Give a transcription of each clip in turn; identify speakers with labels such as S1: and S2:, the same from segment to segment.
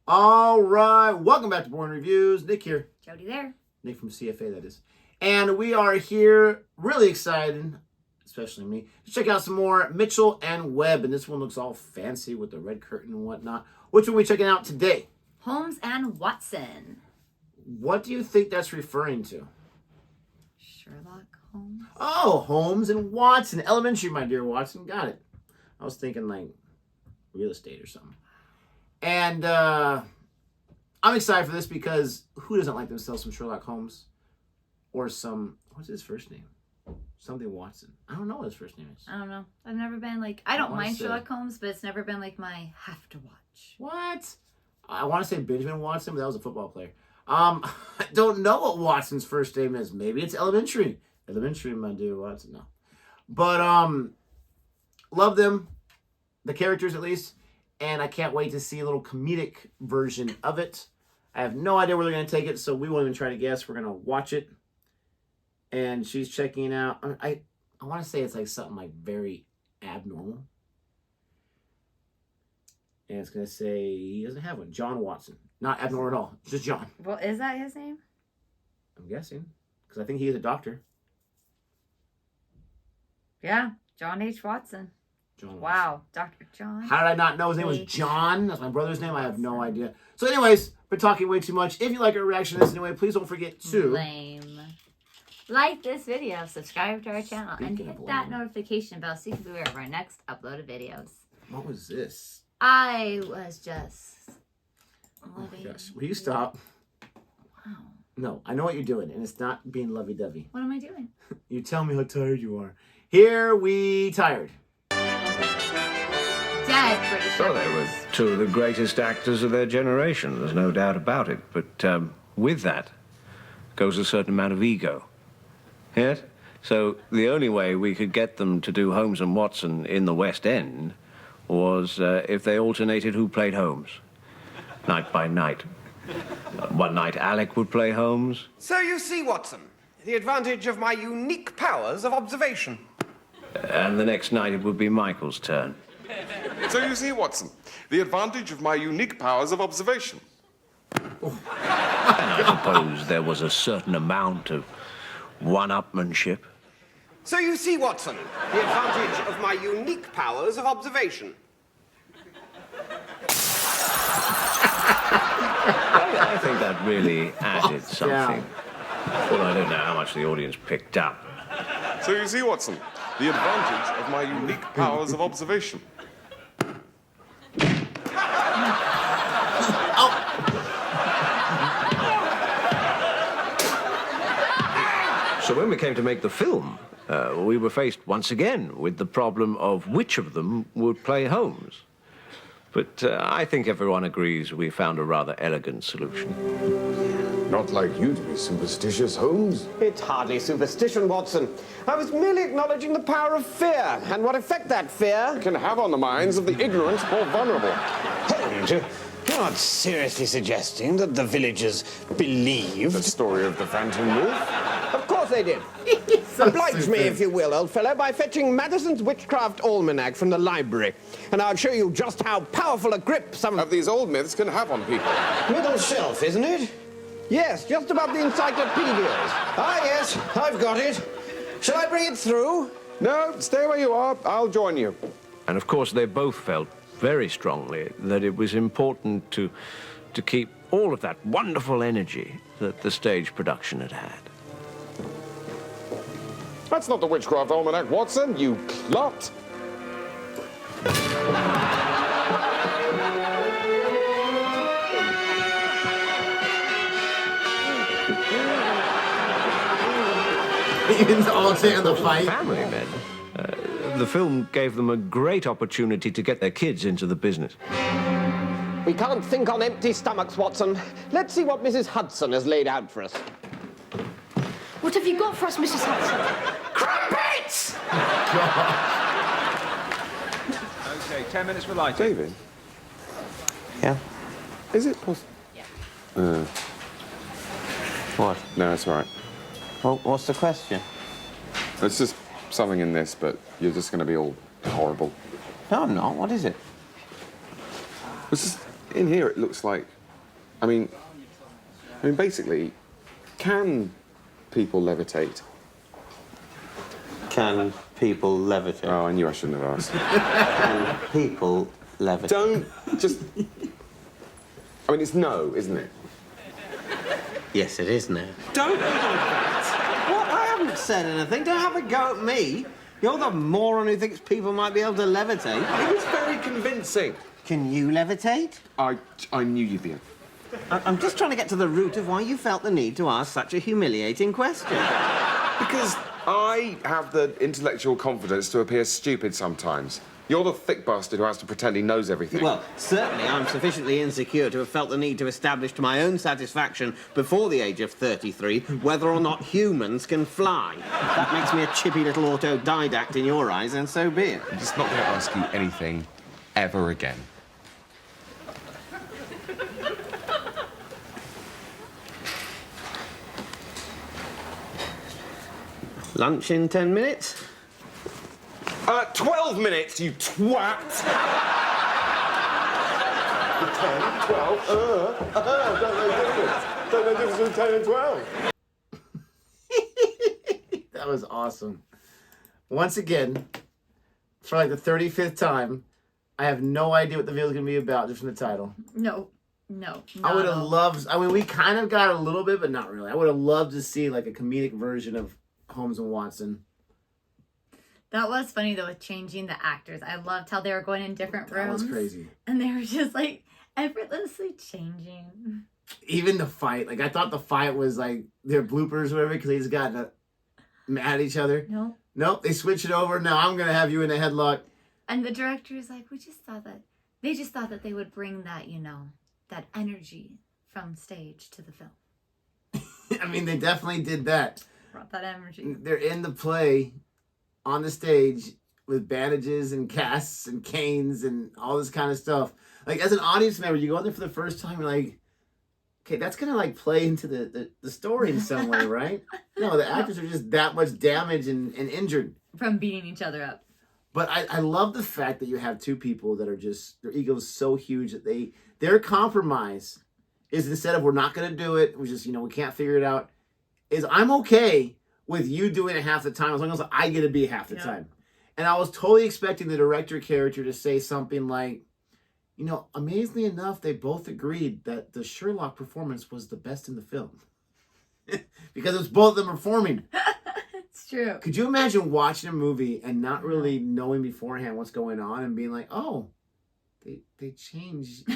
S1: All right, welcome back to Boring Reviews. Nick here.
S2: Jodi there.
S1: Nick from CFA, that is. And we are here, really excited, especially me, to check out some more Mitchell and Webb. And this one looks all fancy with the red curtain and whatnot. Which one are we checking out today?
S2: Holmes and Watson.
S1: What do you think that's referring to?
S2: Sherlock Holmes.
S1: Oh, Holmes and Watson. Elementary, my dear Watson. Got it. I was thinking like real estate or something. And I'm excited for this because who doesn't like themselves some Sherlock Holmes? Or some, what's his first name? Something Watson. I don't know what his first name is.
S2: I don't know. I've never been like, I don't mind Sherlock Holmes, but it's never been like my have to watch.
S1: What? I want to say Benjamin Watson, but that was a football player. I don't know what Watson's first name is. Maybe it's elementary. Elementary, my dear Watson. No. But love them. The characters, at least. And I can't wait to see a little comedic version of it. I have no idea where they're going to take it, so we won't even try to guess. We're going to watch it. And she's checking it out. I want to say it's like something like very abnormal. And it's going to say he doesn't have one. John Watson. Not abnormal at all. Just John.
S2: Well, is that his name?
S1: I'm guessing. Because I think he is a doctor.
S2: Yeah. John H. Watson.
S1: John
S2: wow. Dr. John.
S1: How did I not know his name was John? That's my brother's name. I have no idea. So anyways, we're talking way too much. If you like our reaction to this anyway, please don't forget to...
S2: Lame. Like this video, subscribe to our channel, and hit that notification bell so you can be aware of our next uploaded videos.
S1: What was this?
S2: I was just...
S1: Oh my gosh. Will you stop?
S2: Wow.
S1: No, I know what you're doing, and it's not being lovey-dovey.
S2: What am I doing?
S1: You tell me how tired you are. Here we tired.
S2: Dead British.
S3: Well, they were two of the greatest actors of their generation, there's no doubt about it. But with that goes a certain amount of ego. Yes? So the only way we could get them to do Holmes and Watson in the West End was if they alternated who played Holmes, night by night. One night Alec would play Holmes.
S4: So you see, Watson, the advantage of my unique powers of observation.
S3: And the next night it would be Michael's turn.
S5: So you see, Watson, the advantage of my unique powers of observation.
S3: And I suppose there was a certain amount of one-upmanship.
S4: So you see, Watson, the advantage of my unique powers of observation.
S3: I think that really added something. Well, I don't know how much the audience picked up.
S5: So you see, Watson, the advantage of my unique powers of observation.
S3: So when we came to make the film, we were faced once again with the problem of which of them would play Holmes. But I think everyone agrees we found a rather elegant solution.
S6: Not like you to be superstitious, Holmes.
S4: It's hardly superstition, Watson. I was merely acknowledging the power of fear and what effect that fear
S5: Can have on the minds of the ignorant or vulnerable.
S7: Hold. You're not seriously suggesting that the villagers believed...
S6: The story of the Phantom Wolf?
S4: Of course they did. Oblige me, if you will, old fellow, by fetching Madison's Witchcraft Almanac from the library. And I'll show you just how powerful a grip some
S5: Of these old myths can have on people.
S7: Middle shelf, isn't it?
S4: Yes, just above the encyclopedias.
S7: Ah, yes, I've got it. Shall I bring it through?
S5: No, stay where you are. I'll join you.
S3: And of course, they both felt very strongly that it was important to keep all of that wonderful energy that the stage production had had.
S5: That's not the Witchcraft Almanac, Watson, you clot.
S1: Even all day on the fight.
S3: Family men. The film gave them a great opportunity to get their kids into the business.
S4: We can't think on empty stomachs, Watson. Let's see what Mrs. Hudson has laid out for us.
S8: What have you got for us, Mrs. Hudson?
S4: Crumpets!
S9: Okay, 10 minutes for lighting.
S5: David?
S7: Yeah?
S5: Is it possible?
S7: Yeah. What?
S5: No, it's all right.
S7: Well, what's the question?
S5: It's just something in this, but you're just going to be all horrible.
S7: No, I'm not. What is it?
S5: It's just, in here it looks like, I mean, basically, can people levitate?
S4: Can people levitate?
S5: Oh, I knew I shouldn't have asked.
S4: Can people levitate?
S5: Don't just... I mean, it's no, isn't it?
S4: Yes, it is now.
S7: Don't be like that. What? I haven't said anything. Don't have a go at me. You're the moron who thinks people might be able to levitate.
S5: It was very convincing.
S7: Can you levitate?
S5: I knew you'd be...
S7: I'm just trying to get to the root of why you felt the need to ask such a humiliating question.
S5: Because I have the intellectual confidence to appear stupid sometimes. You're the thick bastard who has to pretend he knows everything.
S7: Well, certainly I'm sufficiently insecure to have felt the need to establish to my own satisfaction before the age of 33 whether or not humans can fly. That makes me a chippy little autodidact in your eyes, and so be it.
S5: I'm just not going to ask you anything ever again.
S4: Lunch in 10 minutes?
S5: 12 minutes, you twat! 10, 12, don't know difference. Don't know difference between 10 and 12.
S1: That was awesome. Once again, for like the 35th time, I have no idea what the video is going to be about just from the title.
S2: No.
S1: I would have loved... I mean, we kind of got a little bit, but not really. I would have loved to see like a comedic version of Holmes and Watson.
S2: That was funny, though, with changing the actors. I loved how they were going in different rooms.
S1: That was crazy.
S2: And they were just, like, effortlessly changing.
S1: Even the fight. Like, I thought the fight was, like, their bloopers or whatever, because they just got mad at each other.
S2: No.
S1: Nope, they switch it over. Now I'm going to have you in a headlock.
S2: And the director is like, they just thought that they would bring that, that energy from stage to the film.
S1: I mean, they definitely did that.
S2: Brought that energy.
S1: They're in the play on the stage with bandages and casts and canes and all this kind of stuff. Like, as an audience member, you go in there for the first time, you're like, okay, that's going to, like, play into the story in some way, right? No, the actors are just that much damaged and injured.
S2: From beating each other up.
S1: But I love the fact that you have two people that are just, their ego's so huge that their compromise is, instead of we're not going to do it, we just, we can't figure it out, is I'm okay with you doing it half the time as long as I get to be half the time. And I was totally expecting the director character to say something like, amazingly enough, they both agreed that the Sherlock performance was the best in the film. Because it's both of them performing.
S2: It's true.
S1: Could you imagine watching a movie and not really knowing beforehand what's going on and being like, oh, they changed...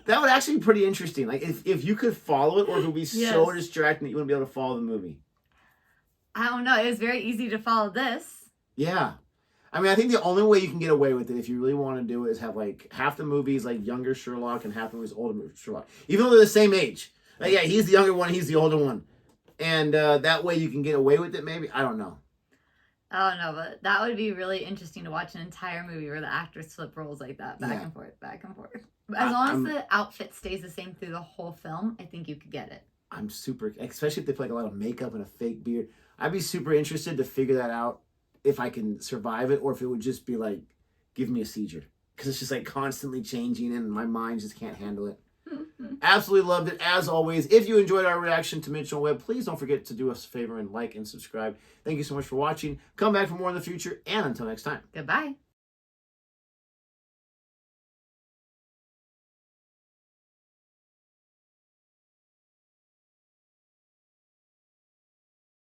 S1: That would actually be pretty interesting. Like, if you could follow it, or if it would be so distracting that you wouldn't be able to follow the movie.
S2: I don't know. It was very easy to follow this.
S1: Yeah. I mean, I think the only way you can get away with it, if you really want to do it, is have, like, half the movies, like, younger Sherlock and half the movies older Sherlock. Even though they're the same age. Like, yeah, he's the younger one, he's the older one. And that way you can get away with it, maybe? I don't know.
S2: I don't know, but that would be really interesting to watch an entire movie where the actors flip roles like that, back and forth, back and forth. As long as the outfit stays the same through the whole film, I think you could get it.
S1: I'm super, especially if they put like a lot of makeup and a fake beard. I'd be super interested to figure that out, if I can survive it, or if it would just be like, give me a seizure. Because it's just like constantly changing and my mind just can't handle it. Absolutely loved it. As always, if you enjoyed our reaction to Mitchell Webb, please don't forget to do us a favor and like and subscribe. Thank you so much for watching. Come back for more in the future, and until next time.
S2: Goodbye.